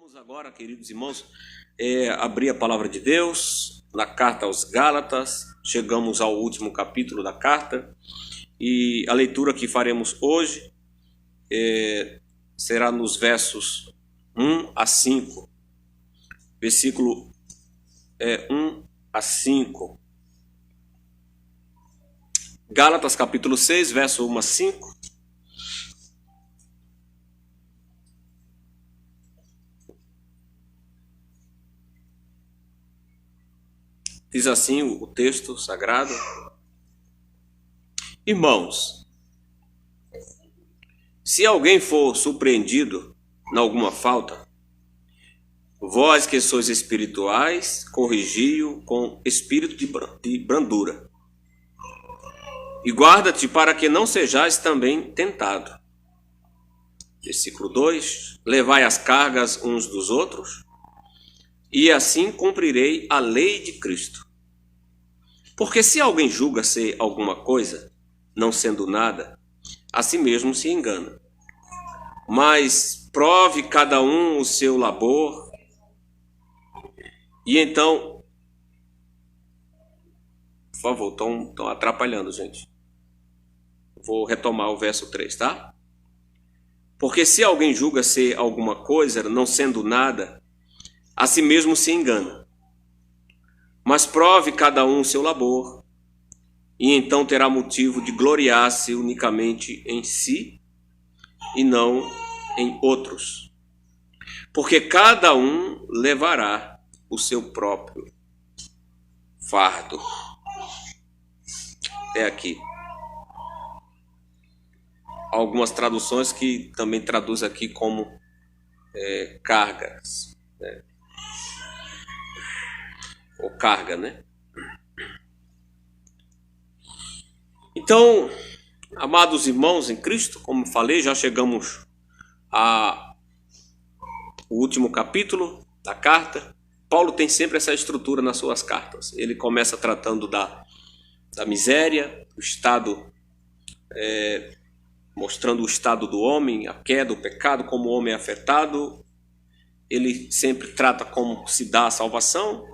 Vamos agora, queridos irmãos, abrir a palavra de Deus na carta aos Gálatas. Chegamos ao último capítulo da carta e a leitura que faremos hoje será nos versos 1 a 5. Versículo 1 a 5. Gálatas capítulo 6, verso 1 a 5. Diz assim o texto sagrado: Irmãos, se alguém for surpreendido em alguma falta, vós que sois espirituais, corrigi-o com espírito de brandura. E guarda-te para que não sejais também tentado. Versículo 2: Levai as cargas uns dos outros, e assim cumprirei a lei de Cristo. Porque se alguém julga ser alguma coisa, não sendo nada, a si mesmo se engana. Mas prove cada um o seu labor, e então... Por favor, estão atrapalhando, gente. Vou retomar o verso 3, tá? Porque se alguém julga ser alguma coisa, não sendo nada, a si mesmo se engana. Mas prove cada um o seu labor, e então terá motivo de gloriar-se unicamente em si e não em outros. Porque cada um levará o seu próprio fardo. É aqui. Algumas traduções que também traduzem aqui como cargas, né? Ou carga, né? Então, amados irmãos em Cristo, como falei, já chegamos ao último capítulo da carta. Paulo tem sempre essa estrutura nas suas cartas. Ele começa tratando da miséria, do estado, mostrando o estado do homem, a queda, o pecado, como o homem é afetado. Ele sempre trata como se dá a salvação.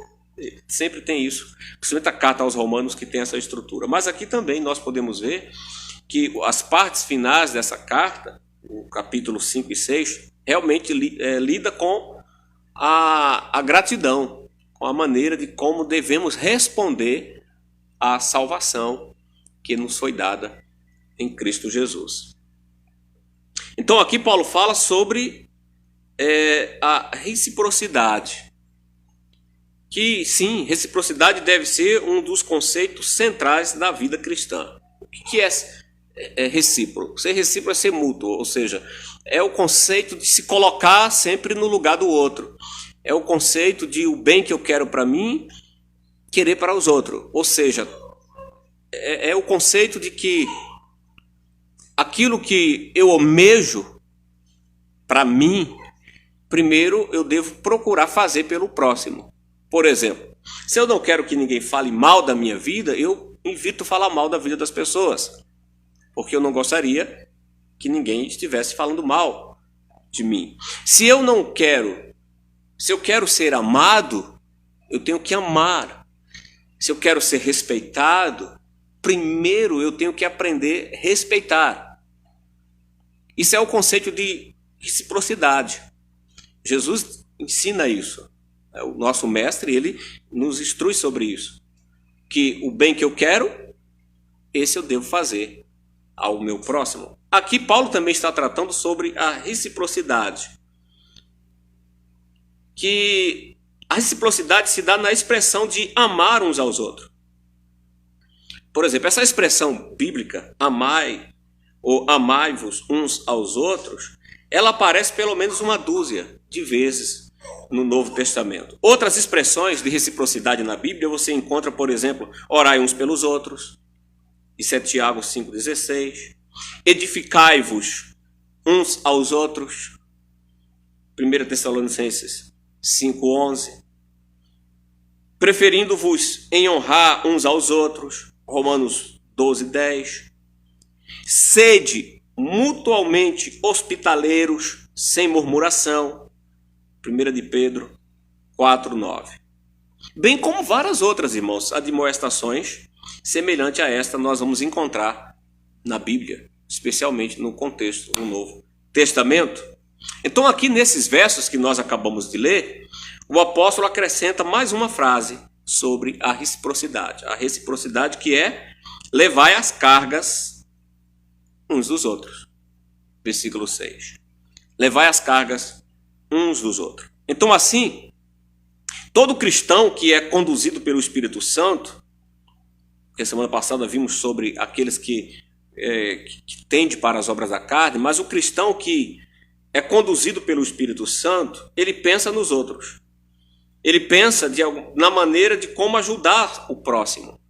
Sempre tem isso, principalmente a carta aos Romanos, que tem essa estrutura. Mas aqui também nós podemos ver que as partes finais dessa carta, o capítulo 5 e 6, realmente lida com a gratidão, com a maneira de como devemos responder à salvação que nos foi dada em Cristo Jesus. Então aqui Paulo fala sobre a reciprocidade. Que sim, reciprocidade deve ser um dos conceitos centrais da vida cristã. O que é recíproco? Ser recíproco é ser mútuo, ou seja, é o conceito de se colocar sempre no lugar do outro. É o conceito de o bem que eu quero para mim, querer para os outros. Ou seja, é o conceito de que aquilo que eu almejo para mim, primeiro eu devo procurar fazer pelo próximo. Por exemplo, se eu não quero que ninguém fale mal da minha vida, eu evito falar mal da vida das pessoas. Porque eu não gostaria que ninguém estivesse falando mal de mim. Se eu quero ser amado, eu tenho que amar. Se eu quero ser respeitado, primeiro eu tenho que aprender a respeitar. Isso é o conceito de reciprocidade. Jesus ensina isso. O nosso mestre, ele nos instrui sobre isso. Que o bem que eu quero, esse eu devo fazer ao meu próximo. Aqui Paulo também está tratando sobre a reciprocidade. Que a reciprocidade se dá na expressão de amar uns aos outros. Por exemplo, essa expressão bíblica, amai ou amai-vos uns aos outros, ela aparece pelo menos uma dúzia de vezes no Novo Testamento. Outras expressões de reciprocidade na Bíblia você encontra, por exemplo, orai uns pelos outros. Isso é Tiago 5,16. Edificai-vos uns aos outros. 1 Tessalonicenses 5,11. Preferindo-vos em honrar uns aos outros. Romanos 12,10. Sede mutualmente hospitaleiros, sem murmuração. 1 de Pedro 4:9. Bem como várias outras, irmãos, admoestações semelhantes a esta nós vamos encontrar na Bíblia, especialmente no contexto do Novo Testamento. Então aqui nesses versos que nós acabamos de ler, o apóstolo acrescenta mais uma frase sobre a reciprocidade. A reciprocidade que é: levai as cargas uns dos outros. Versículo 6. Levai as cargas uns dos outros. Então assim, todo cristão que é conduzido pelo Espírito Santo, porque semana passada vimos sobre aqueles que tendem para as obras da carne, mas o cristão que é conduzido pelo Espírito Santo, ele pensa nos outros. Ele pensa na maneira de como ajudar o próximo.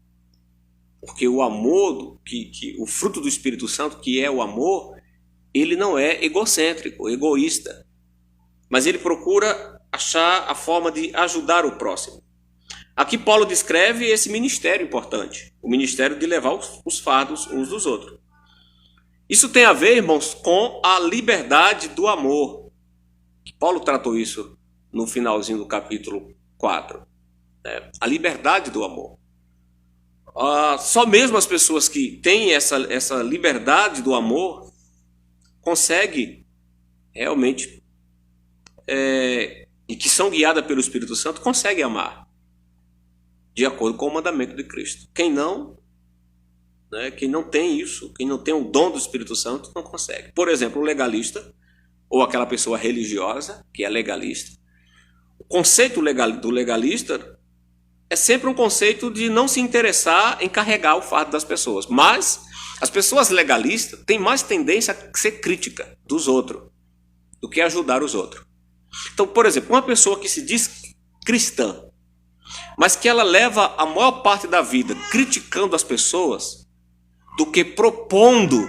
Porque o amor, o fruto do Espírito Santo, que é o amor, ele não é egocêntrico, egoísta. Mas ele procura achar a forma de ajudar o próximo. Aqui Paulo descreve esse ministério importante. O ministério de levar os fardos uns dos outros. Isso tem a ver, irmãos, com a liberdade do amor. Paulo tratou isso no finalzinho do capítulo 4. A liberdade do amor. Só mesmo as pessoas que têm essa liberdade do amor conseguem realmente, e que são guiadas pelo Espírito Santo, conseguem amar de acordo com o mandamento de Cristo. Quem não tem isso, quem não tem o dom do Espírito Santo, não consegue. Por exemplo, o legalista, ou aquela pessoa religiosa, que é legalista. O conceito do legalista é sempre um conceito de não se interessar em carregar o fardo das pessoas. Mas as pessoas legalistas têm mais tendência a ser crítica dos outros do que ajudar os outros. Então, por exemplo, uma pessoa que se diz cristã, mas que ela leva a maior parte da vida criticando as pessoas do que propondo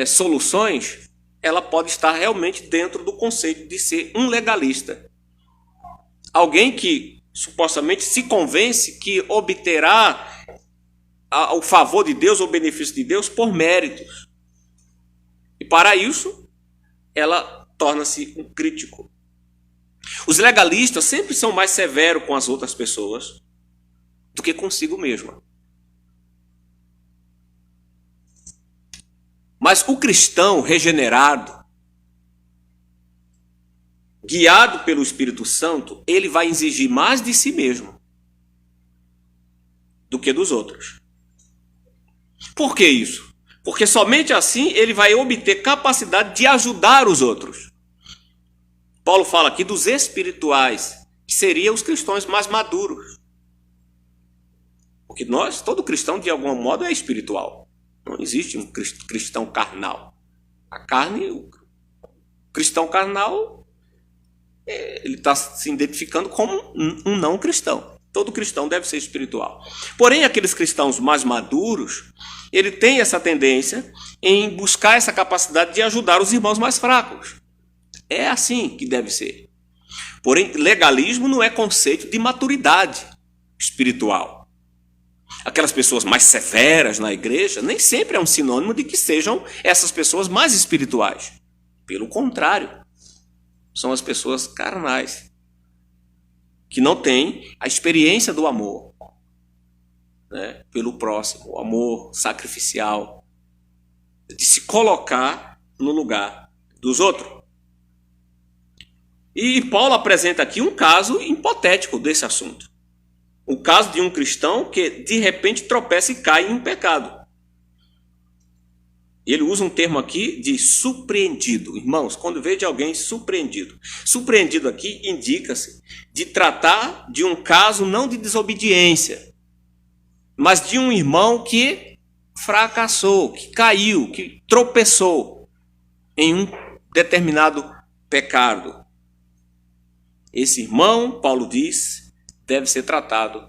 soluções, ela pode estar realmente dentro do conceito de ser um legalista. Alguém que supostamente se convence que obterá o favor de Deus ou o benefício de Deus por méritos. E para isso, ela torna-se um crítico. Os legalistas sempre são mais severos com as outras pessoas do que consigo mesmo. Mas o cristão regenerado, guiado pelo Espírito Santo, ele vai exigir mais de si mesmo do que dos outros. Por que isso? Porque somente assim ele vai obter capacidade de ajudar os outros. Paulo fala aqui dos espirituais, que seriam os cristãos mais maduros. Porque todo cristão de algum modo é espiritual. Não existe um cristão carnal. O cristão carnal, ele está se identificando como um não cristão. Todo cristão deve ser espiritual. Porém, aqueles cristãos mais maduros, ele tem essa tendência em buscar essa capacidade de ajudar os irmãos mais fracos. É assim que deve ser. Porém, legalismo não é conceito de maturidade espiritual. Aquelas pessoas mais severas na igreja nem sempre é um sinônimo de que sejam essas pessoas mais espirituais. Pelo contrário, são as pessoas carnais, que não têm a experiência do amor, né, pelo próximo, o amor sacrificial, de se colocar no lugar dos outros. E Paulo apresenta aqui um caso hipotético desse assunto. O caso de um cristão que de repente tropeça e cai em um pecado. Ele usa um termo aqui de surpreendido. Irmãos, quando vê de alguém surpreendido. Surpreendido aqui indica-se de tratar de um caso não de desobediência, mas de um irmão que fracassou, que caiu, que tropeçou em um determinado pecado. Esse irmão, Paulo diz, deve ser tratado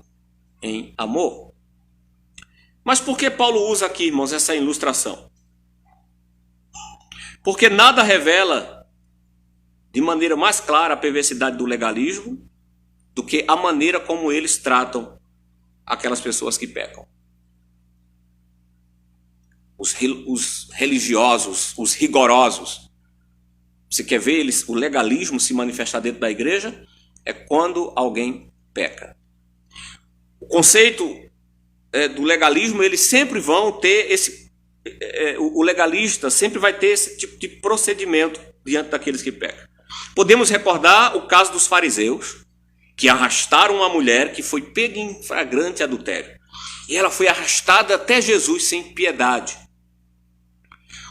em amor. Mas por que Paulo usa aqui, irmãos, essa ilustração? Porque nada revela de maneira mais clara a perversidade do legalismo do que a maneira como eles tratam aquelas pessoas que pecam. Os religiosos, os rigorosos, você quer ver o legalismo se manifestar dentro da igreja? É quando alguém peca. O conceito do legalismo, eles sempre vão ter o legalista sempre vai ter esse tipo de procedimento diante daqueles que pecam. Podemos recordar o caso dos fariseus, que arrastaram uma mulher que foi pega em flagrante adultério. E ela foi arrastada até Jesus sem piedade.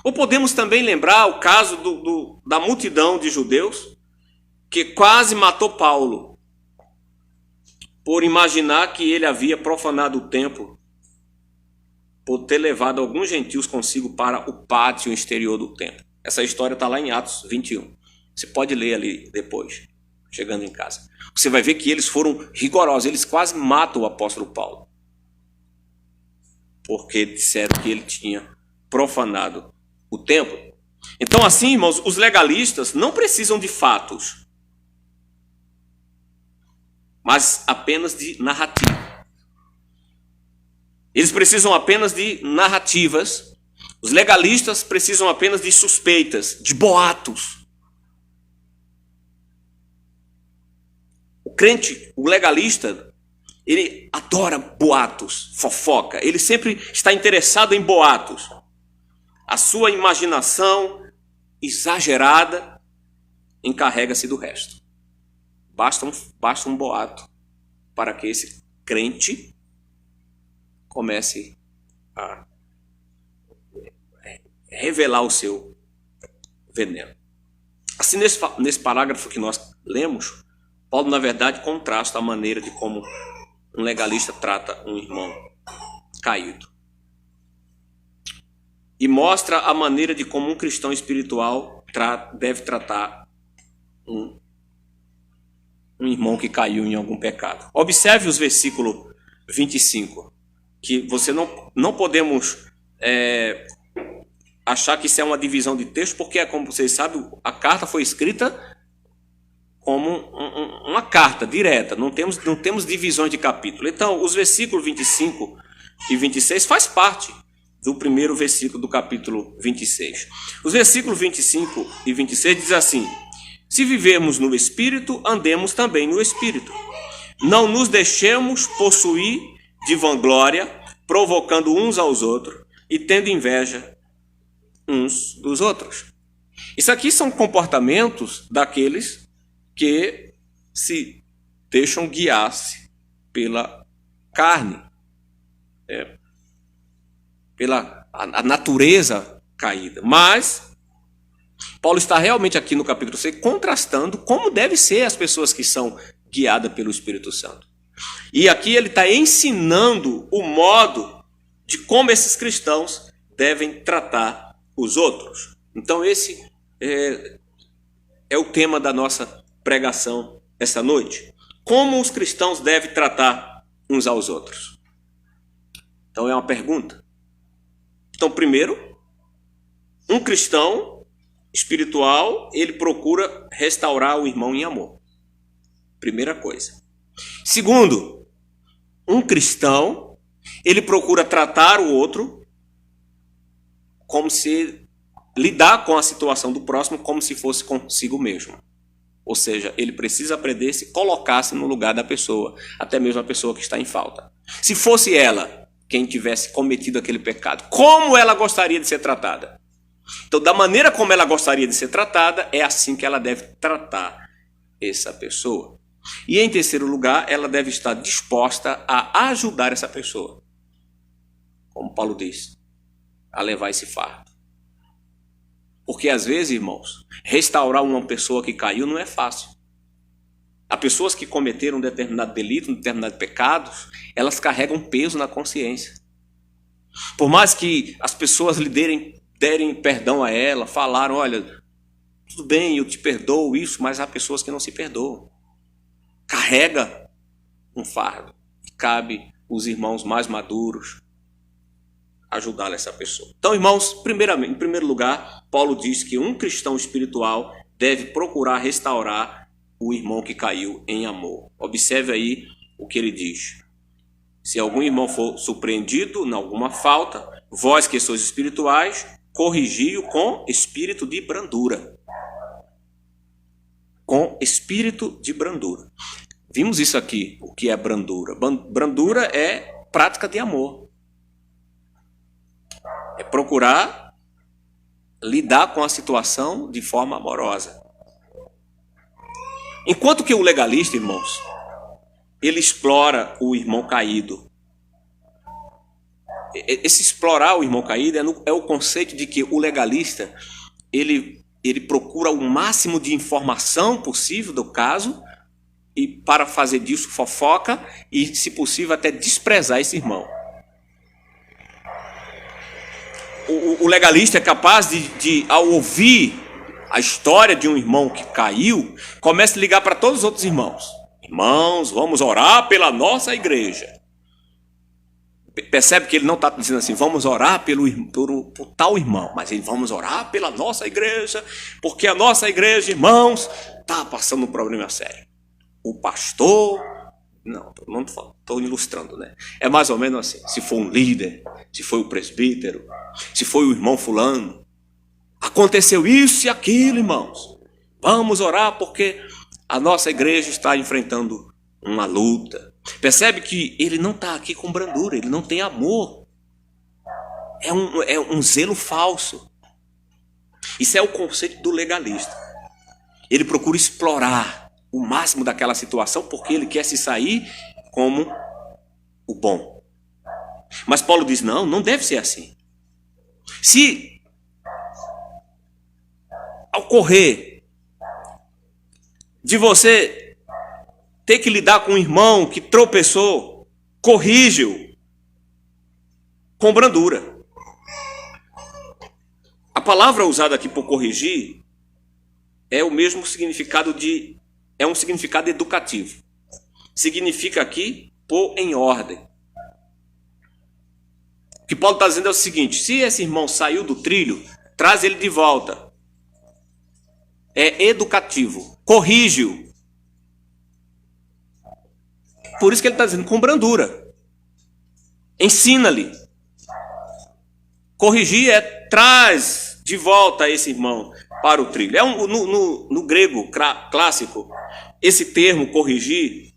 Ou podemos também lembrar o caso da multidão de judeus que quase matou Paulo por imaginar que ele havia profanado o templo, por ter levado alguns gentios consigo para o pátio exterior do templo. Essa história está lá em Atos 21. Você pode ler ali depois, chegando em casa. Você vai ver que eles foram rigorosos, eles quase matam o apóstolo Paulo, porque disseram que ele tinha profanado o templo. Então, assim, irmãos, os legalistas não precisam de fatos, mas apenas de narrativa. Eles precisam apenas de narrativas. Os legalistas precisam apenas de suspeitas, de boatos. O crente, o legalista, ele adora boatos, fofoca. Ele sempre está interessado em boatos. A sua imaginação exagerada encarrega-se do resto. Basta um boato para que esse crente comece a revelar o seu veneno. Assim, nesse parágrafo que nós lemos, Paulo, na verdade, contrasta a maneira de como um legalista trata um irmão caído. E mostra a maneira de como um cristão espiritual deve tratar um irmão que caiu em algum pecado. Observe os versículos 25, que você não podemos achar que isso é uma divisão de texto, porque, como vocês sabem, a carta foi escrita como uma carta direta, não temos divisões de capítulo. Então, os versículos 25 e 26 faz parte do primeiro versículo do capítulo 26. Os versículos 25 e 26 diz assim: se vivermos no Espírito, andemos também no Espírito. Não nos deixemos possuir de vanglória, provocando uns aos outros e tendo inveja uns dos outros. Isso aqui são comportamentos daqueles que se deixam guiar-se pela carne, pela a natureza caída. Mas Paulo está realmente aqui no capítulo 6 contrastando como devem ser as pessoas que são guiadas pelo Espírito Santo. E aqui ele está ensinando o modo de como esses cristãos devem tratar os outros. Então esse é o tema da nossa pregação essa noite. Como os cristãos devem tratar uns aos outros? Então é uma pergunta. Então, primeiro, um cristão espiritual, ele procura restaurar o irmão em amor. Primeira coisa. Segundo, um cristão, ele procura tratar o outro como se lidar com a situação do próximo como se fosse consigo mesmo. Ou seja, ele precisa aprender a se colocar-se no lugar da pessoa, até mesmo a pessoa que está em falta. Se fosse ela quem tivesse cometido aquele pecado, como ela gostaria de ser tratada? Então, da maneira como ela gostaria de ser tratada, é assim que ela deve tratar essa pessoa. E em terceiro lugar, ela deve estar disposta a ajudar essa pessoa, como Paulo diz, a levar esse fardo. Porque às vezes, irmãos, restaurar uma pessoa que caiu não é fácil. Há pessoas que cometeram um determinado delito, um determinado pecado, elas carregam peso na consciência. Por mais que as pessoas lhe derem perdão a ela, falaram, olha, tudo bem, eu te perdoo isso, mas há pessoas que não se perdoam. Carrega um fardo. E cabe os irmãos mais maduros ajudar essa pessoa. Então, irmãos, em primeiro lugar, Paulo diz que um cristão espiritual deve procurar restaurar o irmão que caiu em amor. Observe aí o que ele diz. Se algum irmão for surpreendido em alguma falta, vós que sois espirituais, corrigi-o com espírito de brandura. com espírito de brandura. Vimos isso aqui, o que é brandura. Brandura é prática de amor. É procurar lidar com a situação de forma amorosa. Enquanto que o legalista, irmãos, ele explora o irmão caído. Esse explorar o irmão caído é o conceito de que o legalista ele procura o máximo de informação possível do caso e para fazer disso fofoca e, se possível, até desprezar esse irmão. O legalista é capaz de, ao ouvir a história de um irmão que caiu, começa a ligar para todos os outros irmãos. Irmãos, vamos orar pela nossa igreja. Percebe que ele não está dizendo assim, vamos orar por tal irmão, mas ele vamos orar pela nossa igreja, porque a nossa igreja, irmãos, está passando um problema sério. O pastor, não estou ilustrando, né? É mais ou menos assim, se for um líder, se foi o presbítero, se foi o irmão fulano, aconteceu isso e aquilo, irmãos. Vamos orar porque a nossa igreja está enfrentando uma luta. Percebe que ele não está aqui com brandura, ele não tem amor. É um zelo falso. Isso é o conceito do legalista. Ele procura explorar o máximo daquela situação porque ele quer se sair como o bom. Mas Paulo diz, não deve ser assim. Se ocorrer de você ter que lidar com um irmão que tropeçou, corrige-o com brandura. A palavra usada aqui por corrigir é o mesmo significado é um significado educativo. Significa aqui pôr em ordem. O que Paulo está dizendo é o seguinte, se esse irmão saiu do trilho, traz ele de volta. É educativo, corrige-o. Por isso que ele está dizendo com brandura. Ensina-lhe. Corrigir é traz de volta esse irmão para o trilho. No grego clássico, esse termo corrigir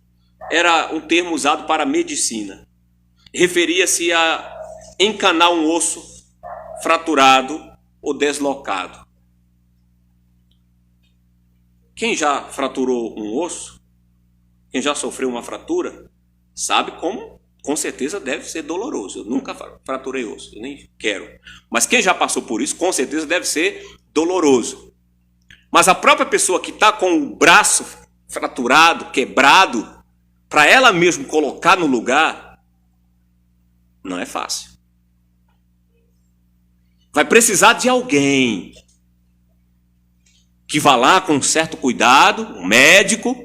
era um termo usado para medicina. Referia-se a encanar um osso fraturado ou deslocado. Quem já fraturou um osso, quem já sofreu uma fratura, sabe como, com certeza, deve ser doloroso. Eu nunca fraturei osso, eu nem quero. Mas quem já passou por isso, com certeza, deve ser doloroso. Mas a própria pessoa que está com o braço fraturado, quebrado, para ela mesma colocar no lugar, não é fácil. Vai precisar de alguém que vá lá com um certo cuidado, um médico,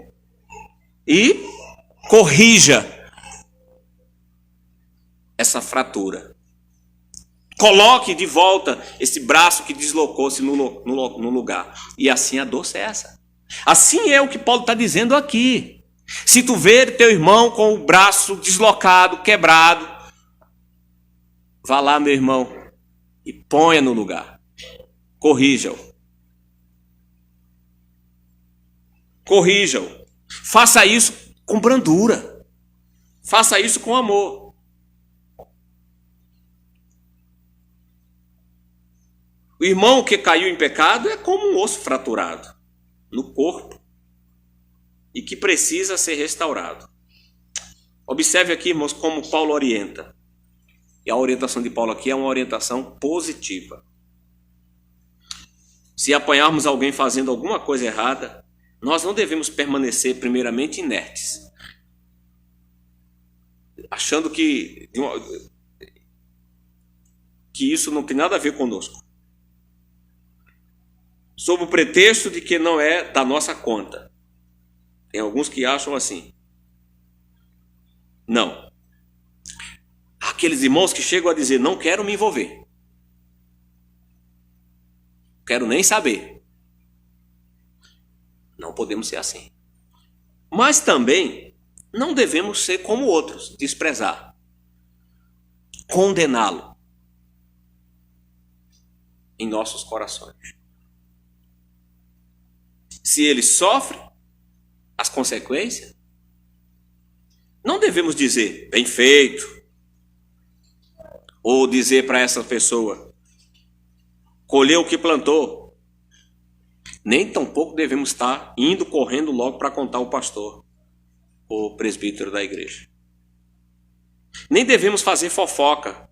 e corrija essa fratura. Coloque de volta esse braço que deslocou-se no lugar. E assim a dor cessa. Assim é o que Paulo está dizendo aqui. Se tu ver teu irmão com o braço deslocado, quebrado, vá lá, meu irmão, e ponha no lugar. Corrija-o. Corrija-o. Faça isso com brandura. Faça isso com amor. O irmão que caiu em pecado é como um osso fraturado no corpo e que precisa ser restaurado. Observe aqui, irmãos, como Paulo orienta. E a orientação de Paulo aqui é uma orientação positiva. Se apanharmos alguém fazendo alguma coisa errada, nós não devemos permanecer primeiramente inertes, achando que isso não tem nada a ver conosco, sob o pretexto de que não é da nossa conta. Tem alguns que acham assim. Não. Aqueles irmãos que chegam a dizer, não quero me envolver, quero nem saber. Não podemos ser assim. Mas também não devemos ser como outros, desprezar, condená-lo em nossos corações. se ele sofre as consequências, não devemos dizer, bem feito, ou dizer para essa pessoa, colheu o que plantou. Nem tampouco devemos estar indo correndo logo para contar ao pastor, ou presbítero da igreja. Nem devemos fazer fofoca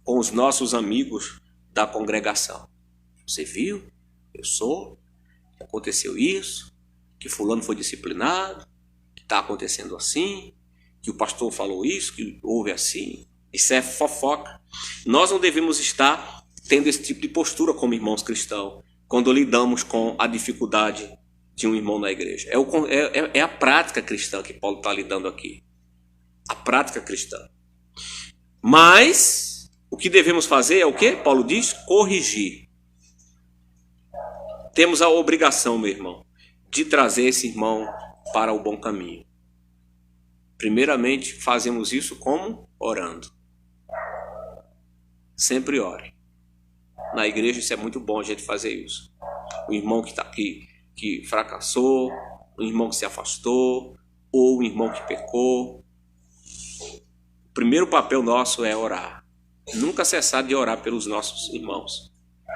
com os nossos amigos da congregação. Você viu? Eu sou. Aconteceu isso. Que fulano foi disciplinado. Que está acontecendo assim. Que o pastor falou isso. Que houve assim. Isso é fofoca. Nós não devemos estar tendo esse tipo de postura como irmãos cristãos quando lidamos com a dificuldade de um irmão na igreja. É a prática cristã que Paulo está lidando aqui. A prática cristã. Mas o que devemos fazer é o quê? Paulo diz, corrigir. Temos a obrigação, meu irmão, de trazer esse irmão para o bom caminho. Primeiramente, fazemos isso como? Orando. Sempre ore. Na igreja isso é muito bom a gente fazer isso. O irmão que está aqui, que fracassou, o irmão que se afastou, ou o irmão que pecou. O primeiro papel nosso é orar. Nunca cessar de orar pelos nossos irmãos.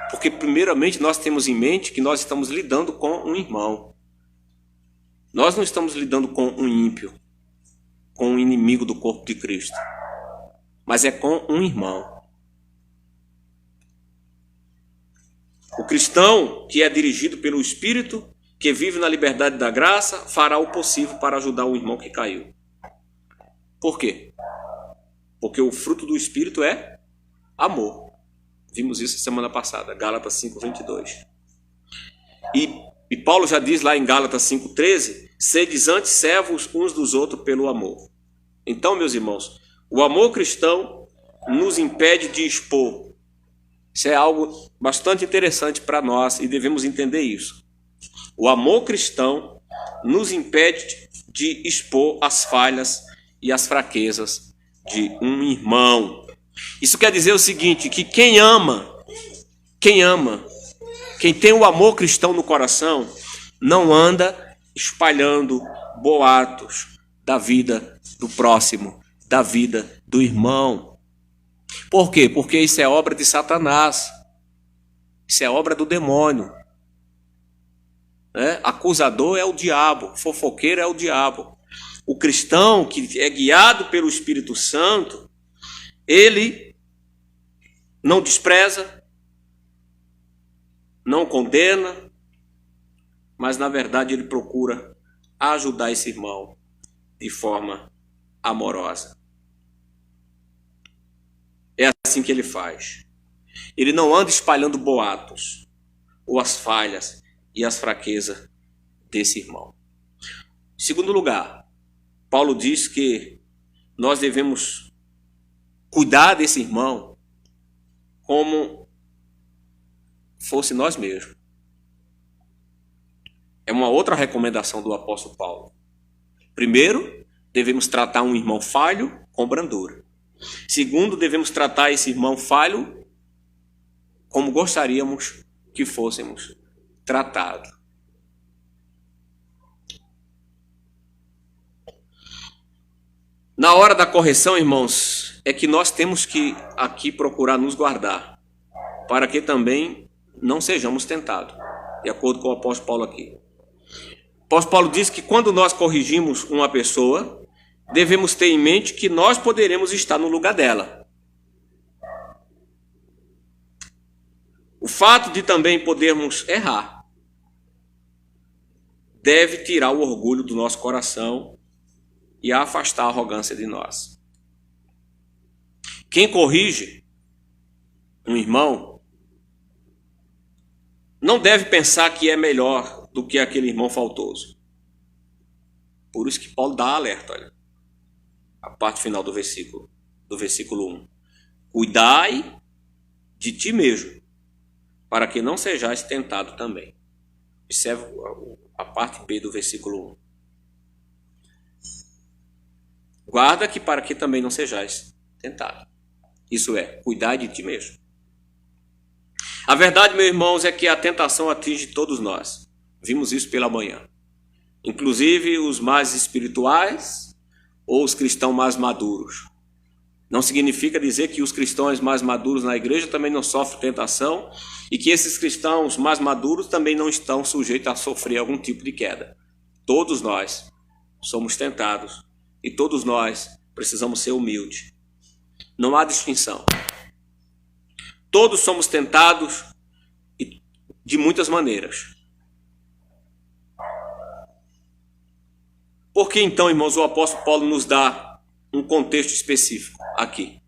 Porque primeiramente nós temos em mente que nós estamos lidando com um irmão. Nós não estamos lidando com um ímpio, com um inimigo do corpo de Cristo. Mas é com um irmão. O cristão que é dirigido pelo Espírito, que vive na liberdade da graça, fará o possível para ajudar o irmão que caiu. Por quê? Porque o fruto do Espírito é amor. Vimos isso semana passada, Gálatas 5:22. E Paulo já diz lá em Gálatas 5:13, sedes antes servos uns dos outros pelo amor. Então, meus irmãos, o amor cristão nos impede de expor. Isso é algo bastante interessante para nós e devemos entender isso. O amor cristão nos impede de expor as falhas e as fraquezas de um irmão. Isso quer dizer o seguinte, que quem ama, quem tem o amor cristão no coração, não anda espalhando boatos da vida do próximo, da vida do irmão. Por quê? Porque isso é obra de Satanás. Isso é obra do demônio. Acusador é o diabo, fofoqueiro é o diabo. O cristão que é guiado pelo Espírito Santo, ele não despreza, não condena, mas na verdade ele procura ajudar esse irmão de forma amorosa. É assim que ele faz. Ele não anda espalhando boatos, ou as falhas e as fraquezas desse irmão. Em segundo lugar, Paulo diz que nós devemos cuidar desse irmão como fosse nós mesmos. É uma outra recomendação do apóstolo Paulo. Primeiro, devemos tratar um irmão falho com brandura. Segundo, devemos tratar esse irmão falho como gostaríamos que fôssemos tratados. Na hora da correção, irmãos, é que nós temos que aqui procurar nos guardar, para que também não sejamos tentados, de acordo com o apóstolo Paulo aqui. O apóstolo Paulo diz que quando nós corrigimos uma pessoa, devemos ter em mente que nós poderemos estar no lugar dela. O fato de também podermos errar deve tirar o orgulho do nosso coração e afastar a arrogância de nós. Quem corrige um irmão não deve pensar que é melhor do que aquele irmão faltoso. Por isso que Paulo dá alerta, olha. A parte final do versículo 1. Cuidai de ti mesmo, para que não sejais tentado também. Observe a parte B do versículo 1. Guarda que para que também não sejais tentado. Isso é, cuidar de ti mesmo. A verdade, meus irmãos, é que a tentação atinge todos nós. Vimos isso pela manhã. Inclusive os mais espirituais ou os cristãos mais maduros. Não significa dizer que os cristãos mais maduros na igreja também não sofrem tentação e que esses cristãos mais maduros também não estão sujeitos a sofrer algum tipo de queda. Todos nós somos tentados e todos nós precisamos ser humildes. Não há distinção. Todos somos tentados de muitas maneiras. Por que então, irmãos, o apóstolo Paulo nos dá um contexto específico aqui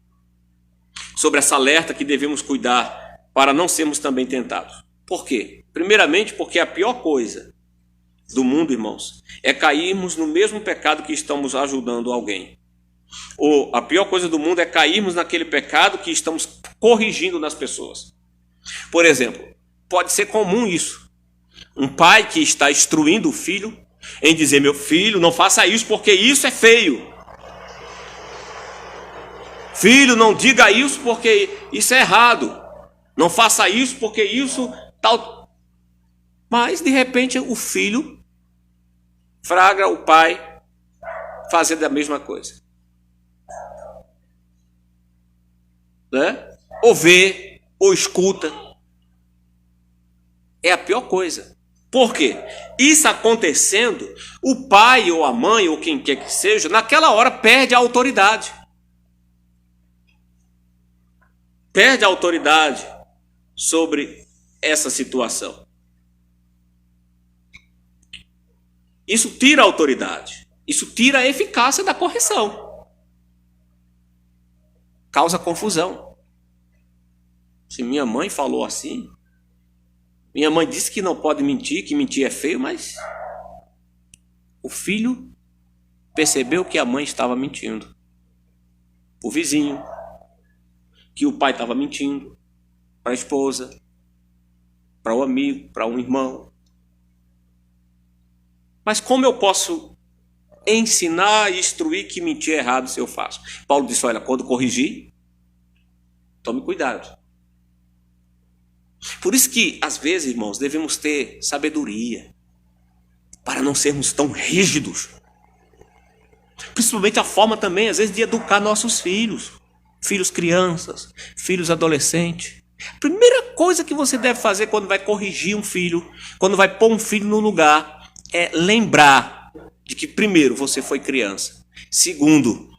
sobre essa alerta que devemos cuidar para não sermos também tentados? Por quê? Primeiramente, porque a pior coisa do mundo, irmãos, é cairmos no mesmo pecado que estamos ajudando alguém. Ou a pior coisa do mundo é cairmos naquele pecado que estamos corrigindo nas pessoas. Por exemplo, pode ser comum isso. Um pai que está instruindo o filho em dizer: meu filho, não faça isso porque isso é feio. Filho, não diga isso porque isso é errado. Não faça isso porque isso tal. Mas de repente o filho flagra o pai fazendo a mesma coisa. Né? Ou vê, ou escuta. É a pior coisa. Por quê? Isso acontecendo, o pai ou a mãe ou quem quer que seja, naquela hora perde a autoridade. Perde a autoridade sobre essa situação. Isso tira a autoridade. Isso tira a eficácia da correção. Causa confusão. Se minha mãe falou assim, minha mãe disse que não pode mentir, que mentir é feio, mas o filho percebeu que a mãe estava mentindo. O vizinho, que o pai estava mentindo para a esposa, para o amigo, para um irmão. Mas como eu posso ensinar e instruir que mentir é errado se eu faço? Paulo disse: olha, quando corrigir, tome cuidado. Por isso que, às vezes, irmãos, devemos ter sabedoria para não sermos tão rígidos. Principalmente a forma também, às vezes, de educar nossos filhos. Filhos crianças, filhos adolescentes. A primeira coisa que você deve fazer quando vai corrigir um filho, quando vai pôr um filho no lugar, é lembrar de que, primeiro, você foi criança. Segundo,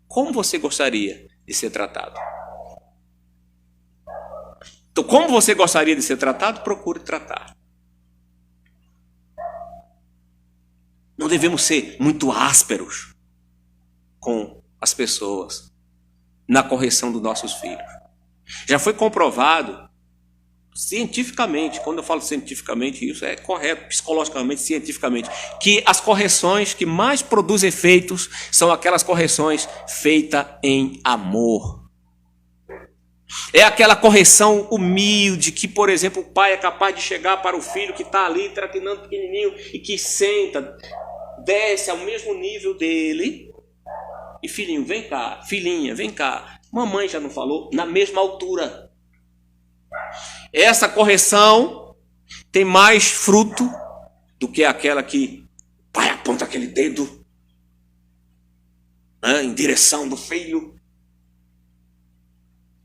como você gostaria de ser tratado? Então, como você gostaria de ser tratado, procure tratar. Não devemos ser muito ásperos com as pessoas na correção dos nossos filhos. Já foi comprovado cientificamente, quando eu falo cientificamente, isso é correto, psicologicamente, cientificamente, que as correções que mais produzem efeitos são aquelas correções feitas em amor. É aquela correção humilde que, por exemplo, o pai é capaz de chegar para o filho que está ali traquinando pequenininho e que senta, desce ao mesmo nível dele. E filhinho, vem cá, filhinha, vem cá. Mamãe já não falou? Na mesma altura. Essa correção tem mais fruto do que aquela que o pai aponta aquele dedo, né, em direção do filho.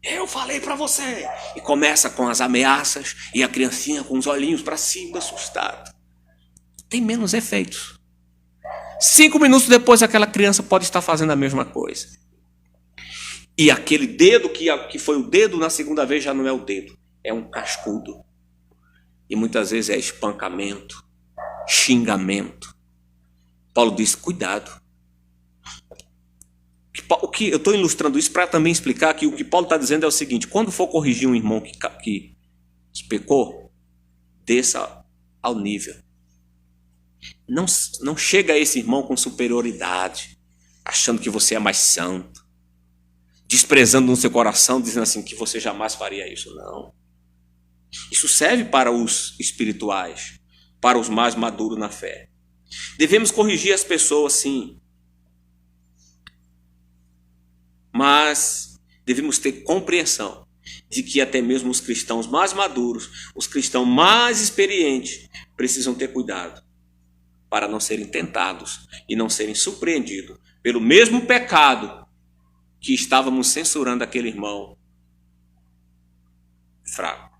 Eu falei para você. E começa com as ameaças e a criancinha com os olhinhos para cima, assustada. Tem menos efeitos. 5 minutos depois, aquela criança pode estar fazendo a mesma coisa. E aquele dedo que foi o dedo na segunda vez já não é o dedo. É um cascudo. E muitas vezes é espancamento, xingamento. Paulo diz: cuidado. O que eu estou ilustrando isso para também explicar que o que Paulo está dizendo é o seguinte: quando for corrigir um irmão que pecou, desça ao nível. Não chega a esse irmão com superioridade, achando que você é mais santo, desprezando no seu coração, dizendo assim que você jamais faria isso. Não. Isso serve para os espirituais, para os mais maduros na fé. Devemos corrigir as pessoas, sim. Mas devemos ter compreensão de que até mesmo os cristãos mais maduros, os cristãos mais experientes, precisam ter cuidado para não serem tentados e não serem surpreendidos pelo mesmo pecado que estávamos censurando aquele irmão fraco.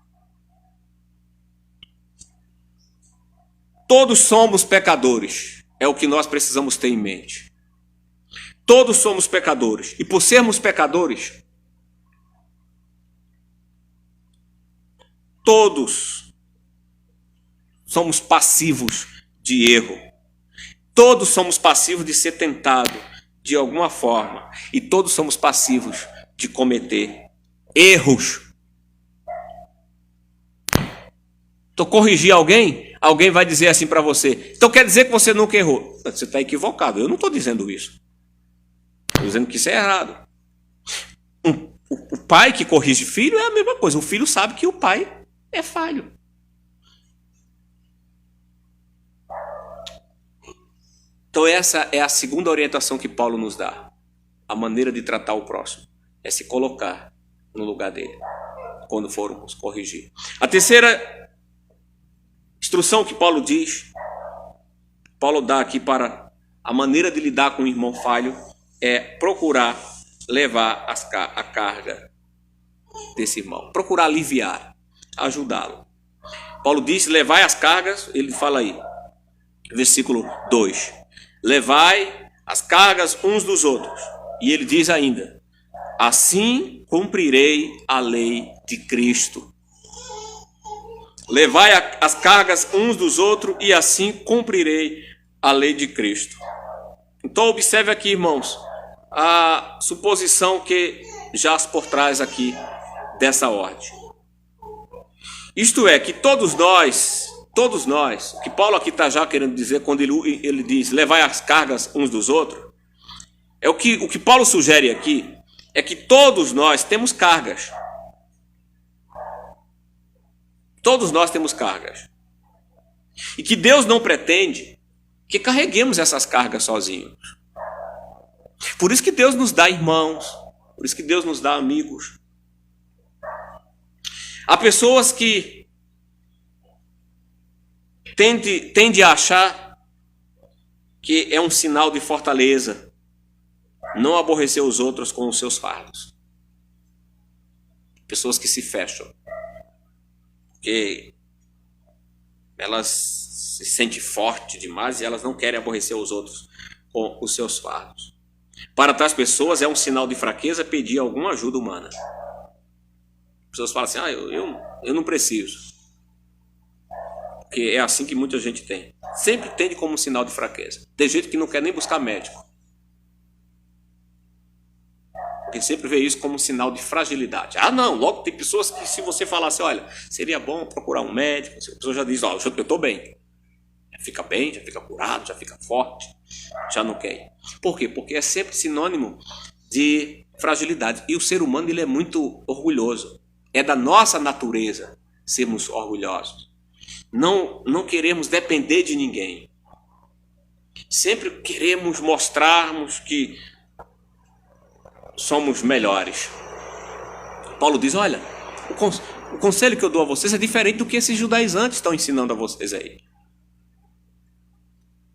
Todos somos pecadores, é o que nós precisamos ter em mente. Todos somos pecadores, e por sermos pecadores, todos somos passivos de erro. Todos somos passivos de ser tentado de alguma forma. E todos somos passivos de cometer erros. Então, corrigir alguém, alguém vai dizer assim para você: então quer dizer que você nunca errou? Você está equivocado. Eu não estou dizendo isso. Estou dizendo que isso é errado. O pai que corrige filho é a mesma coisa. O filho sabe que o pai é falho. Então essa é a segunda orientação que Paulo nos dá. A maneira de tratar o próximo é se colocar no lugar dele quando formos corrigir. A terceira instrução que Paulo dá aqui para a maneira de lidar com o irmão falho é procurar levar a carga desse irmão. Procurar aliviar, ajudá-lo. Paulo diz: levai as cargas, ele fala aí, versículo 2. Levai as cargas uns dos outros. E ele diz ainda: assim cumprirei a lei de Cristo. Levai as cargas uns dos outros e assim cumprirei a lei de Cristo. Então observe aqui, irmãos, a suposição que jaz por trás aqui dessa ordem. Isto é, que todos nós, o que Paulo aqui está já querendo dizer quando ele diz levai as cargas uns dos outros, o que Paulo sugere aqui é que todos nós temos cargas. Todos nós temos cargas. E que Deus não pretende que carreguemos essas cargas sozinhos. Por isso que Deus nos dá irmãos, por isso que Deus nos dá amigos. Há pessoas que tendem a achar que é um sinal de fortaleza não aborrecer os outros com os seus fardos. Pessoas que se fecham, porque elas se sentem fortes demais e elas não querem aborrecer os outros com os seus fardos. Para tais pessoas é um sinal de fraqueza pedir alguma ajuda humana. As pessoas falam assim: eu não preciso. Porque é assim que muita gente tem. Sempre tende como um sinal de fraqueza. Tem gente que não quer nem buscar médico. Porque sempre vê isso como um sinal de fragilidade. Não, logo tem pessoas que se você falasse: olha, seria bom procurar um médico, a pessoa já diz: eu estou bem. Já fica bem, já fica curado, já fica forte, já não quer ir. Por quê? Porque é sempre sinônimo de fragilidade. E o ser humano, ele é muito orgulhoso. É da nossa natureza sermos orgulhosos. Não queremos depender de ninguém. Sempre queremos mostrarmos que somos melhores. Paulo diz: olha, o conselho que eu dou a vocês é diferente do que esses judaizantes estão ensinando a vocês aí.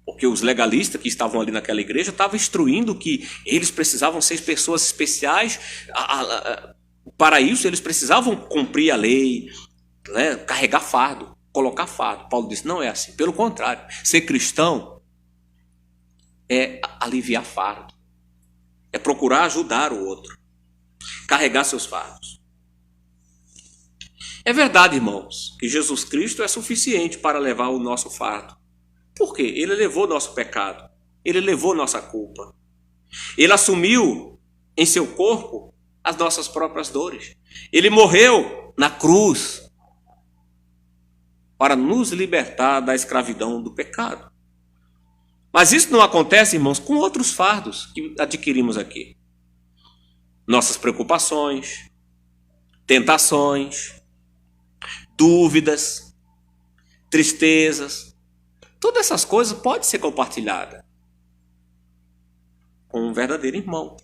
Porque os legalistas que estavam ali naquela igreja estavam instruindo que eles precisavam ser pessoas especiais. Para isso, eles precisavam cumprir a lei, né? Carregar fardo, colocar fardo. Paulo disse: não é assim. Pelo contrário, ser cristão é aliviar fardo. É procurar ajudar o outro. Carregar seus fardos. É verdade, irmãos, que Jesus Cristo é suficiente para levar o nosso fardo. Por quê? Ele levou nosso pecado. Ele levou nossa culpa. Ele assumiu em seu corpo as nossas próprias dores. Ele morreu na cruz para nos libertar da escravidão do pecado. Mas isso não acontece, irmãos, com outros fardos que adquirimos aqui. Nossas preocupações, tentações, dúvidas, tristezas. Todas essas coisas podem ser compartilhadas com um verdadeiro irmão.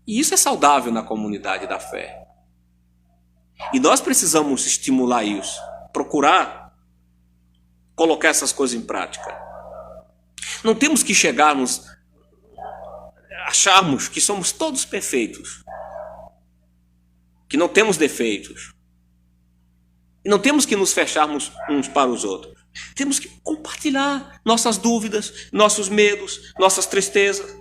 E isso é saudável na comunidade da fé. E nós precisamos estimular isso, procurar colocar essas coisas em prática. Não temos que acharmos que somos todos perfeitos, que não temos defeitos. E não temos que nos fecharmos uns para os outros. Temos que compartilhar nossas dúvidas, nossos medos, nossas tristezas.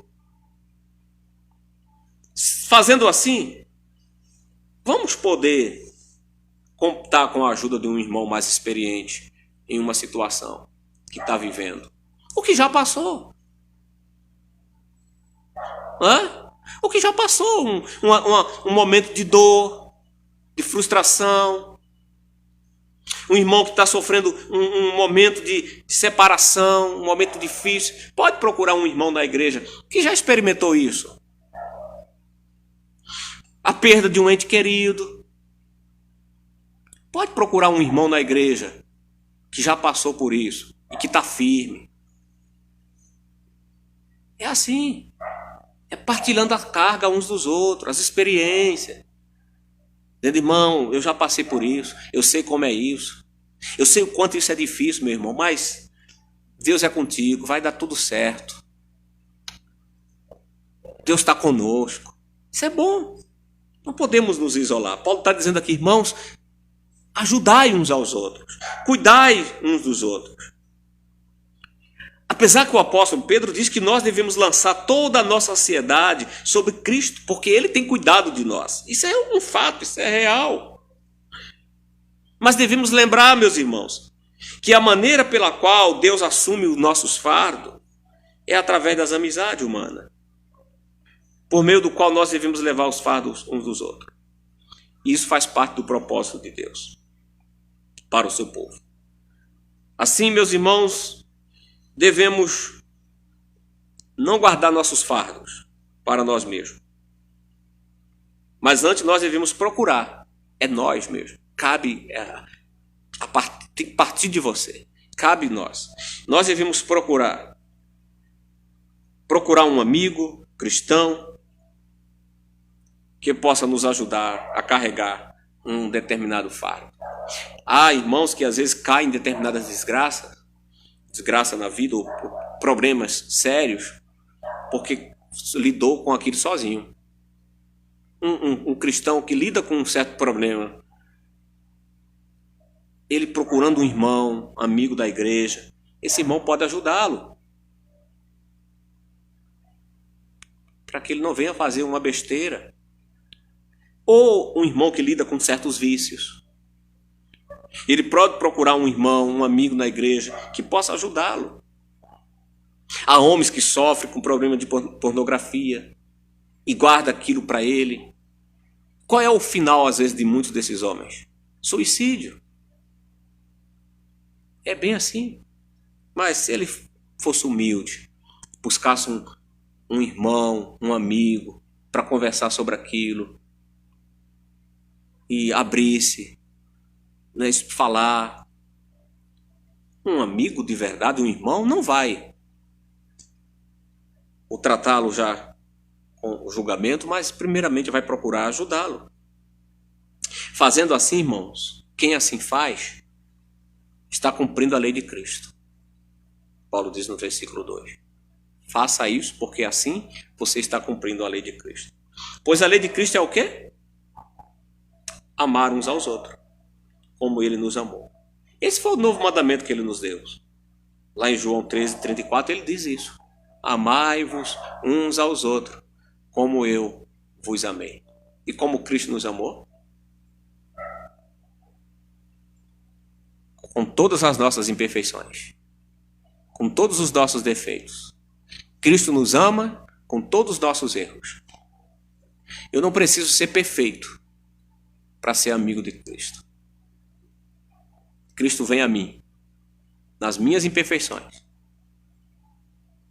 Fazendo assim, vamos poder contar com a ajuda de um irmão mais experiente em uma situação que está vivendo. O que já passou. O que já passou. Um momento de dor, de frustração. Um irmão que está sofrendo um momento de separação, um momento difícil. Pode procurar um irmão da igreja que já experimentou isso. A perda de um ente querido. Pode procurar um irmão na igreja que já passou por isso e que está firme. É assim. É partilhando a carga uns dos outros, as experiências. Dizendo, irmão, eu já passei por isso, eu sei como é isso. Eu sei o quanto isso é difícil, meu irmão, mas Deus é contigo, vai dar tudo certo. Deus está conosco. Isso é bom. Não podemos nos isolar. Paulo está dizendo aqui, irmãos, ajudai uns aos outros, cuidai uns dos outros. Apesar que o apóstolo Pedro diz que nós devemos lançar toda a nossa ansiedade sobre Cristo, porque Ele tem cuidado de nós. Isso é um fato, isso é real. Mas devemos lembrar, meus irmãos, que a maneira pela qual Deus assume os nossos fardos é através das amizades humanas, por meio do qual nós devemos levar os fardos uns dos outros. E isso faz parte do propósito de Deus para o seu povo. Assim, meus irmãos, devemos não guardar nossos fardos para nós mesmos. Mas antes nós devemos procurar. É nós mesmos. Cabe tem que partir de você. Cabe nós. Nós devemos procurar um amigo cristão que possa nos ajudar a carregar um determinado fardo. Há irmãos que às vezes caem em determinadas desgraça na vida, ou problemas sérios, porque lidou com aquilo sozinho. Um cristão que lida com um certo problema, ele procurando um irmão, amigo da igreja, esse irmão pode ajudá-lo, para que ele não venha fazer uma besteira. Ou um irmão que lida com certos vícios, ele pode procurar um irmão, um amigo na igreja que possa ajudá-lo. Há homens que sofrem com problema de pornografia e guarda aquilo para ele. Qual é o final, às vezes, de muitos desses homens? Suicídio. É bem assim. Mas se ele fosse humilde, buscasse um irmão, um amigo, para conversar sobre aquilo e abrisse, falar. Um amigo de verdade, um irmão, não vai ou tratá-lo já com o julgamento, mas primeiramente vai procurar ajudá-lo. Fazendo assim, irmãos, quem assim faz, está cumprindo a lei de Cristo. Paulo diz no versículo 2. Faça isso, porque assim você está cumprindo a lei de Cristo. Pois a lei de Cristo é o quê? Amar uns aos outros, como Ele nos amou. Esse foi o novo mandamento que Ele nos deu. Lá em João 13:34 Ele diz isso. Amai-vos uns aos outros, como eu vos amei. E como Cristo nos amou? Com todas as nossas imperfeições, com todos os nossos defeitos. Cristo nos ama com todos os nossos erros. Eu não preciso ser perfeito para ser amigo de Cristo. Cristo vem a mim, nas minhas imperfeições,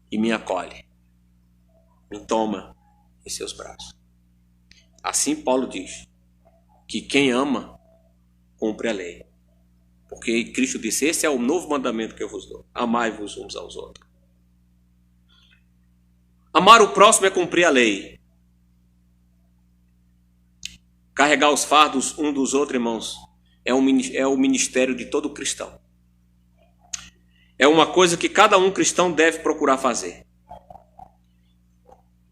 e me acolhe, me toma em seus braços. Assim Paulo diz que quem ama, cumpre a lei. Porque Cristo disse, esse é o novo mandamento que eu vos dou. Amai-vos uns aos outros. Amar o próximo é cumprir a lei. Carregar os fardos um dos outros, irmãos, é o ministério de todo cristão. É uma coisa que cada um cristão deve procurar fazer.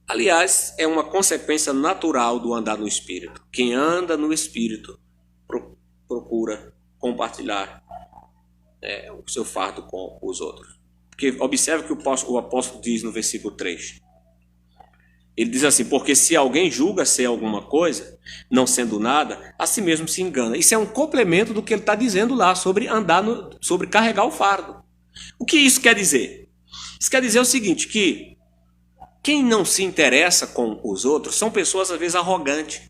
Aliás, é uma consequência natural do andar no Espírito. Quem anda no Espírito procura compartilhar o seu fardo com os outros. Porque observe o que o apóstolo diz no versículo 3. Ele diz assim: porque se alguém julga ser alguma coisa, não sendo nada, a si mesmo se engana. Isso é um complemento do que ele está dizendo lá sobre sobre carregar o fardo. O que isso quer dizer? Isso quer dizer o seguinte, que quem não se interessa com os outros são pessoas às vezes arrogantes.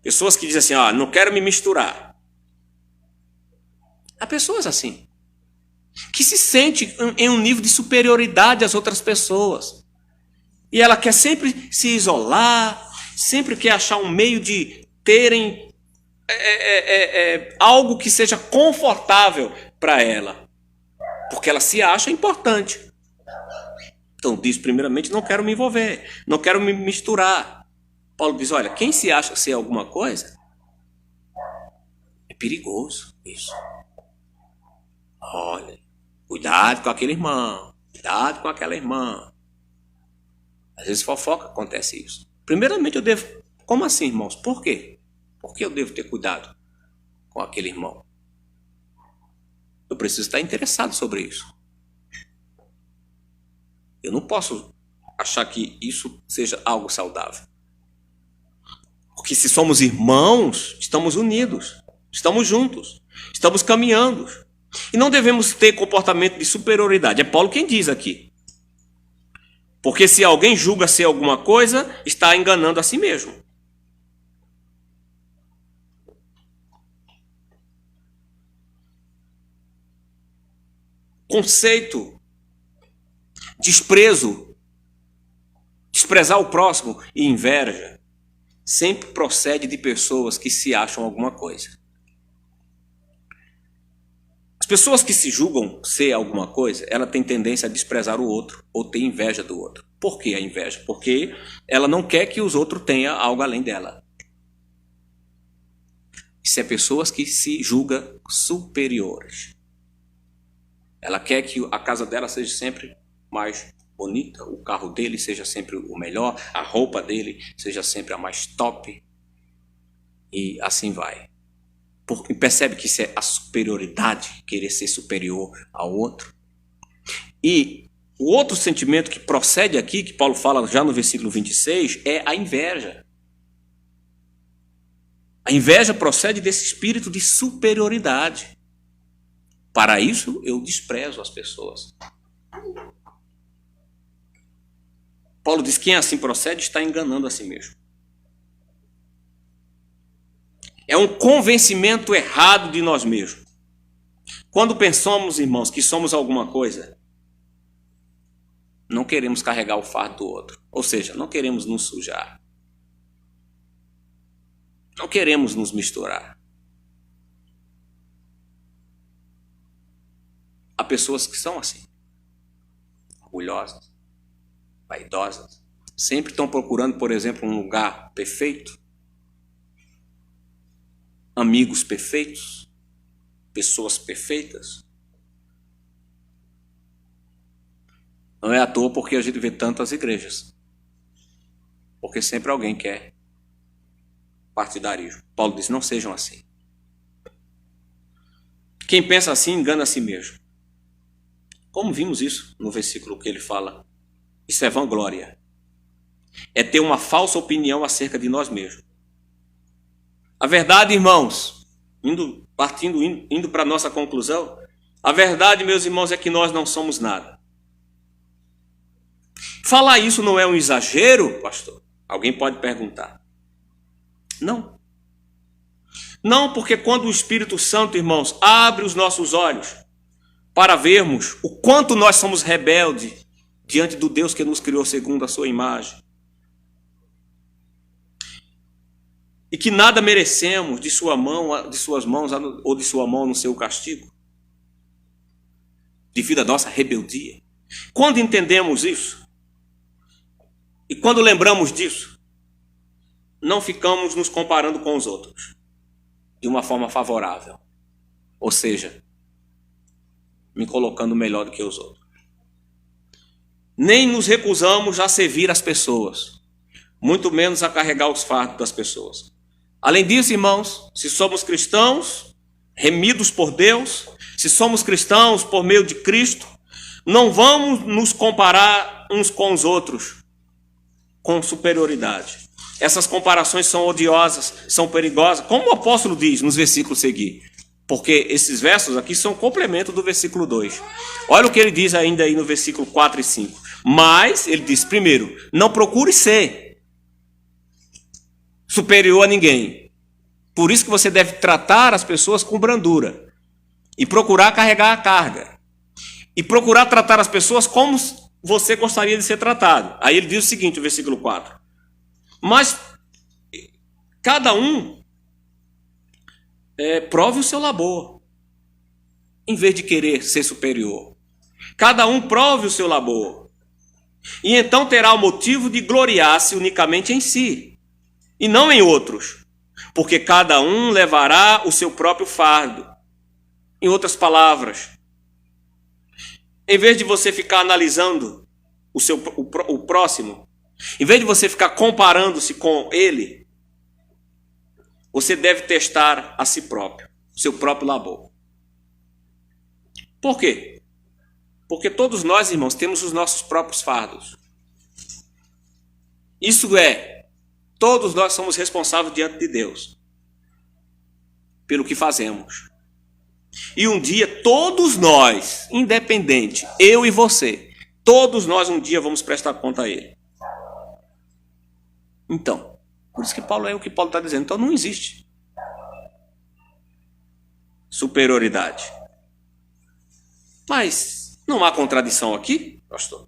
Pessoas que dizem assim: não quero me misturar. Há pessoas assim, que se sente em um nível de superioridade às outras pessoas. E ela quer sempre se isolar, sempre quer achar um meio de terem algo que seja confortável para ela. Porque ela se acha importante. Então diz primeiramente: não quero me envolver, não quero me misturar. Paulo diz: olha, quem se acha ser alguma coisa, é perigoso isso. Olha, cuidado com aquele irmão, cuidado com aquela irmã. Às vezes fofoca, acontece isso. Primeiramente eu devo... Como assim, irmãos? Por quê? Por que eu devo ter cuidado com aquele irmão? Eu preciso estar interessado sobre isso. Eu não posso achar que isso seja algo saudável. Porque se somos irmãos, estamos unidos, estamos juntos, estamos caminhando. E não devemos ter comportamento de superioridade. É Paulo quem diz aqui. Porque se alguém julga ser alguma coisa, está enganando a si mesmo. Conceito, desprezo, desprezar o próximo e inveja sempre procede de pessoas que se acham alguma coisa. As pessoas que se julgam ser alguma coisa, ela tem tendência a desprezar o outro ou ter inveja do outro. Por que a inveja? Porque ela não quer que os outros tenham algo além dela. Isso é pessoas que se julgam superiores. Ela quer que a casa dela seja sempre mais bonita, o carro dele seja sempre o melhor, a roupa dele seja sempre a mais top. E assim vai. Porque percebe que isso é a superioridade, querer ser superior ao outro. E o outro sentimento que procede aqui, que Paulo fala já no versículo 26, é a inveja. A inveja procede desse espírito de superioridade. Para isso, eu desprezo as pessoas. Paulo diz que quem assim procede está enganando a si mesmo. É um convencimento errado de nós mesmos. Quando pensamos, irmãos, que somos alguma coisa, não queremos carregar o fardo do outro. Ou seja, não queremos nos sujar. Não queremos nos misturar. Há pessoas que são assim. Orgulhosas, vaidosas. Sempre estão procurando, por exemplo, um lugar perfeito. Amigos perfeitos, pessoas perfeitas. Não é à toa porque a gente vê tantas igrejas. Porque sempre alguém quer partidarismo. Paulo diz: não sejam assim. Quem pensa assim engana a si mesmo. Como vimos isso no versículo que ele fala? Isso é vanglória. É ter uma falsa opinião acerca de nós mesmos. A verdade, irmãos, indo para a nossa conclusão, a verdade, meus irmãos, é que nós não somos nada. Falar isso não é um exagero, pastor? Alguém pode perguntar. Não. Não, porque quando o Espírito Santo, irmãos, abre os nossos olhos para vermos o quanto nós somos rebeldes diante do Deus que nos criou segundo a sua imagem, e que nada merecemos de suas mãos ou de sua mão no seu castigo, devido à nossa rebeldia. Quando entendemos isso, e quando lembramos disso, não ficamos nos comparando com os outros de uma forma favorável. Ou seja, me colocando melhor do que os outros. Nem nos recusamos a servir as pessoas, muito menos a carregar os fardos das pessoas. Além disso, irmãos, se somos cristãos, remidos por Deus, se somos cristãos por meio de Cristo, não vamos nos comparar uns com os outros com superioridade. Essas comparações são odiosas, são perigosas, como o apóstolo diz nos versículos seguintes. Porque esses versos aqui são complemento do versículo 2. Olha o que ele diz ainda aí no versículo 4 e 5. Mas, ele diz, primeiro, não procure ser superior a ninguém. Por isso que você deve tratar as pessoas com brandura. E procurar carregar a carga. E procurar tratar as pessoas como você gostaria de ser tratado. Aí ele diz o seguinte, o versículo 4. Mas, cada um prove o seu labor, em vez de querer ser superior. Cada um prove o seu labor. E então terá o motivo de gloriar-se unicamente em si, e não em outros, porque cada um levará o seu próprio fardo. Em outras palavras, em vez de você ficar analisando o próximo, em vez de você ficar comparando-se com ele, você deve testar a si próprio, seu próprio labor. Por quê? Porque todos nós, irmãos, temos os nossos próprios fardos. Isso é, todos nós somos responsáveis diante de Deus pelo que fazemos. E um dia todos nós, independente, eu e você, todos nós um dia vamos prestar conta a Ele. Então, por isso que Paulo é o que Paulo está dizendo. Então não existe superioridade. Mas não há contradição aqui, pastor?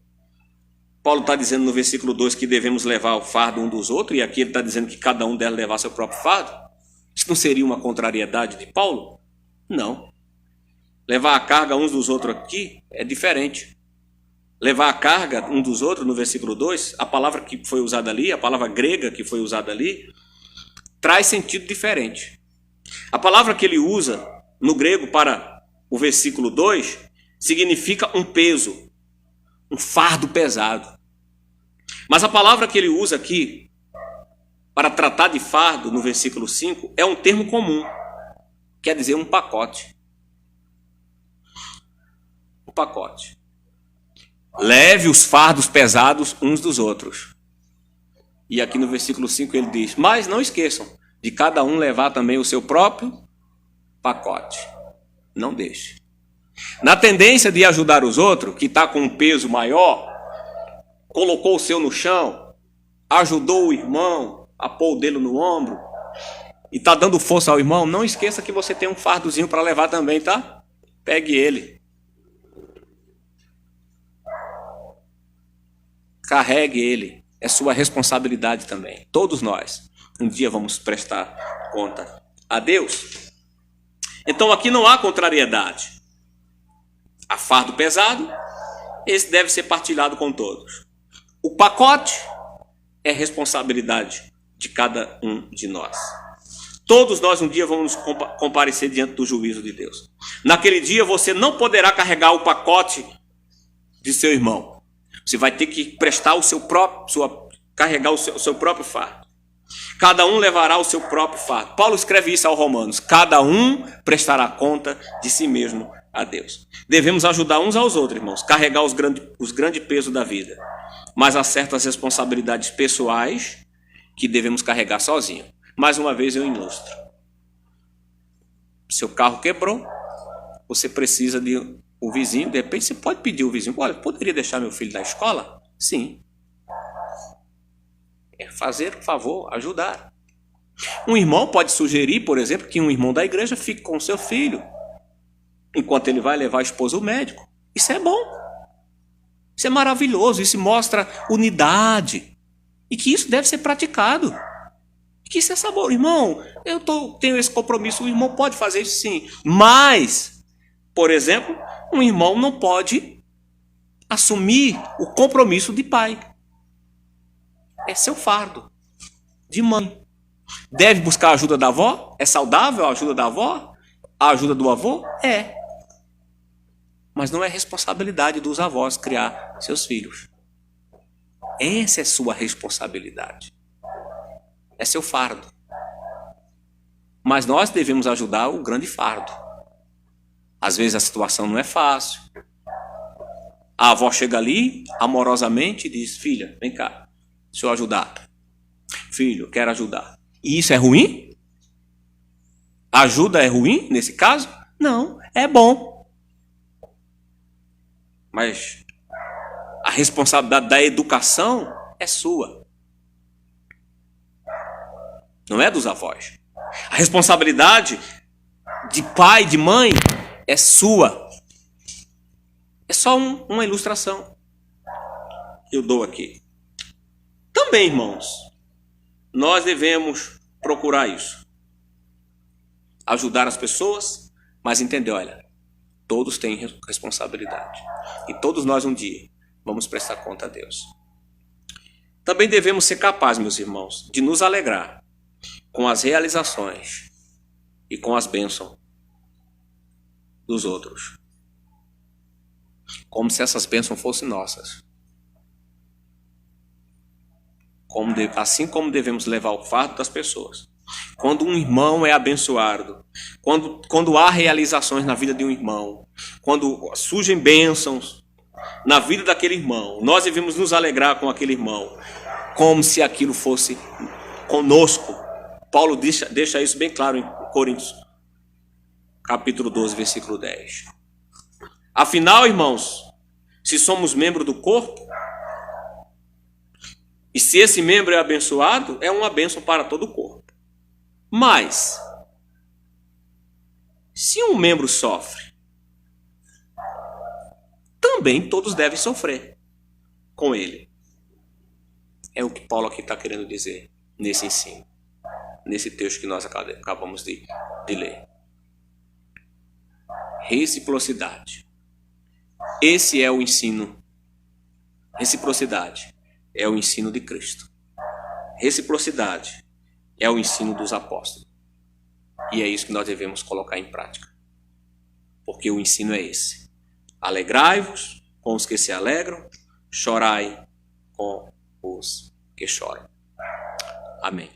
Paulo está dizendo no versículo 2 que devemos levar o fardo um dos outros, e aqui ele está dizendo que cada um deve levar seu próprio fardo. Isso não seria uma contrariedade de Paulo? Não. Levar a carga uns dos outros aqui é diferente. Levar a carga um dos outros, no versículo 2, a palavra que foi usada ali, a palavra grega que foi usada ali, traz sentido diferente. A palavra que ele usa no grego para o versículo 2 significa um peso, um fardo pesado. Mas a palavra que ele usa aqui para tratar de fardo no versículo 5 é um termo comum, quer dizer um pacote. Um pacote. Leve os fardos pesados uns dos outros. E aqui no versículo 5 ele diz, mas não esqueçam de cada um levar também o seu próprio pacote. Não deixe. Na tendência de ajudar os outros, que está com um peso maior, colocou o seu no chão, ajudou o irmão a pôr o dedo no ombro, e está dando força ao irmão, não esqueça que você tem um fardozinho para levar também, tá? Pegue ele. Carregue ele. É sua responsabilidade também. Todos nós, um dia vamos prestar conta a Deus. Então aqui não há contrariedade. Há fardo pesado, esse deve ser partilhado com todos. O pacote é responsabilidade de cada um de nós. Todos nós um dia vamos comparecer diante do juízo de Deus. Naquele dia você não poderá carregar o pacote de seu irmão. Você vai ter que prestar o seu próprio, carregar o seu próprio fardo. Cada um levará o seu próprio fardo. Paulo escreve isso aos Romanos. Cada um prestará conta de si mesmo a Deus. Devemos ajudar uns aos outros, irmãos, carregar os grandes pesos da vida. Mas há certas responsabilidades pessoais que devemos carregar sozinho. Mais uma vez eu ilustro. Seu carro quebrou, você precisa de o vizinho, de repente você pode pedir ao vizinho, olha, poderia deixar meu filho na escola? Sim. É fazer um favor, ajudar. Um irmão pode sugerir, por exemplo, que um irmão da igreja fique com o seu filho, enquanto ele vai levar a esposa ao médico. Isso é bom. Isso é maravilhoso, isso mostra unidade. E que isso deve ser praticado. E que isso é sabor. Irmão, tenho esse compromisso, o irmão pode fazer isso sim. Mas, por exemplo, um irmão não pode assumir o compromisso de pai. É seu fardo. de mãe. Deve buscar a ajuda da avó? É saudável a ajuda da avó? A ajuda do avô? É. Mas não é responsabilidade dos avós criar seus filhos. Essa é sua responsabilidade. É seu fardo. Mas nós devemos ajudar o grande fardo. Às vezes a situação não é fácil. A avó chega ali, amorosamente, e diz: filha, vem cá, deixa eu ajudar. Filho, quero ajudar. E isso é ruim? Ajuda é ruim nesse caso? Não, é bom. Mas a responsabilidade da educação é sua. Não é dos avós. A responsabilidade de pai, de mãe, é sua. É só uma ilustração que eu dou aqui. Também, irmãos, nós devemos procurar isso. Ajudar as pessoas, mas entender, olha, todos têm responsabilidade. E todos nós um dia vamos prestar conta a Deus. Também devemos ser capazes, meus irmãos, de nos alegrar com as realizações e com as bênçãos dos outros. Como se essas bênçãos fossem nossas. Assim como devemos levar o fardo das pessoas. Quando um irmão é abençoado, quando há realizações na vida de um irmão, quando surgem bênçãos na vida daquele irmão, nós devemos nos alegrar com aquele irmão, como se aquilo fosse conosco. Paulo deixa isso bem claro em Coríntios, capítulo 12, versículo 10. Afinal, irmãos, se somos membro do corpo, e se esse membro é abençoado, é uma bênção para todo o corpo. Mas, se um membro sofre, também todos devem sofrer com ele. É o que Paulo aqui está querendo dizer nesse ensino, nesse texto que nós acabamos de ler. Reciprocidade. Esse é o ensino. Reciprocidade é o ensino de Cristo. Reciprocidade é o ensino dos apóstolos. E é isso que nós devemos colocar em prática. Porque o ensino é esse. Alegrai-vos com os que se alegram, chorai com os que choram. Amém.